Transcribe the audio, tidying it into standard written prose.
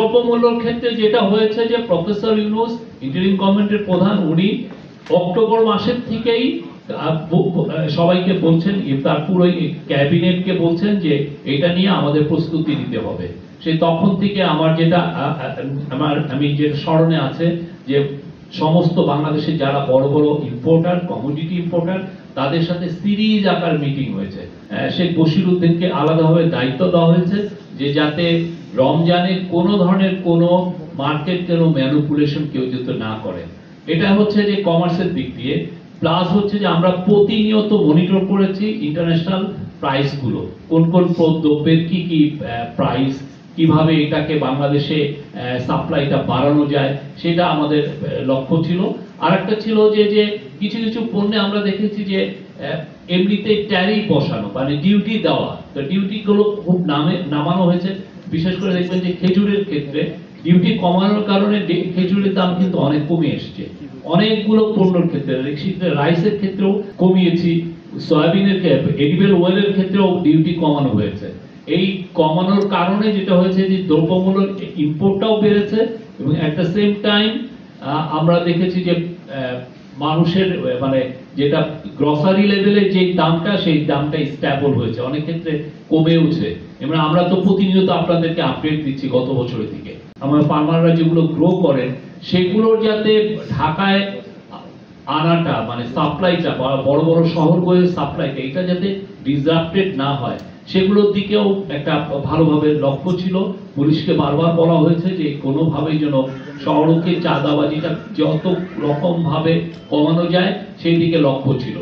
দ্রব্যমূল্যের ক্ষেত্রে যেটা হয়েছে যে প্রফেসর ইউনূস ইন্টারিম গভর্নমেন্টের প্রধান, উনি অক্টোবর মাসের থেকেই সবাইকে বলছেন, তার পুরো ক্যাবিনেটকে বলছেন যে এটা নিয়ে আমাদের প্রস্তুতি নিতে হবে। সেই তখন থেকে আমার যেটা আমি যে স্মরণে আছে যে সমস্ত বাংলাদেশে যারা বড় বড় ইম্পোর্টার, কমোডিটি ইম্পোর্টার, তাদের সাথে সিরিজ আকার মিটিং হয়েছে। শেখ বশিরউদ্দিনকে আলাদাভাবে দায়িত্ব দেওয়া হয়েছে যে যাতে রমজানে কোনো ধরনের কোনো মার্কেট কেন ম্যানিপুলেশন কেউ যাতে না করে। এটা হচ্ছে যে কমার্সের দিক দিয়ে। প্লাস হচ্ছে যে আমরা প্রতিনিয়ত মনিটর করেছি ইন্টারন্যাশনাল প্রাইস গুলো, কোন কোন দ্রব্যের কি কি প্রাইস, কিভাবে এটাকে বাংলাদেশে সাপ্লাইটা বাড়ানো যায়, সেটা আমাদের লক্ষ্য ছিল। আর একটা ছিল যে যে কিছু কিছু পণ্যে আমরা দেখেছি যে এমনিতে ট্যারিফ বসানো, মানে ডিউটি দেওয়া, তো ডিউটি গুলো খুব নামানো হয়েছে। বিশেষ করে দেখবেন যে খেজুরের ক্ষেত্রে ডিউটি কমানোর কারণে খেজুরের দাম কিন্তু অনেক কমে এসছে। অনেকগুলো পণ্যের ক্ষেত্রে, রাইসের ক্ষেত্রেও কমিয়েছি, সয়াবিনের এডিবল অয়েলের ক্ষেত্রেও ডিউটি কমানো হয়েছে। এই কমানোর কারণে যেটা হয়েছে যে দ্রব্যমূল্যের ইম্পোর্টটাও বেড়েছে এবং এট দ্য সেম টাইম আমরা দেখেছি যে মানুষের মানে যেটা গ্রসারি লেভেলে যে দামটা, সেই দামটা স্ট্যাবল হয়েছে, অনেক ক্ষেত্রে কমেওছে। এবং আমরা তো প্রতিনিয়ত আপনাদেরকে আপডেট দিচ্ছি গত বছরের দিকে। আমার ফার্মাররা যেগুলো গ্রো করেন সেগুলোর যাতে ঢাকায় আনাটা, মানে সাপ্লাইটা, বড় বড় শহরগুলোর সাপ্লাইটা, এটা যাতে ডিসরাপ্টেড না হয়, সেগুলোর দিকেও একটা ভালোভাবে লক্ষ্য ছিল। পুলিশকে বারবার বলা হয়েছে যে কোনোভাবেই যেন শহরকে চাঁদাবাজিটা যত রকম ভাবে কমানো যায় সেই দিকে লক্ষ্য ছিল।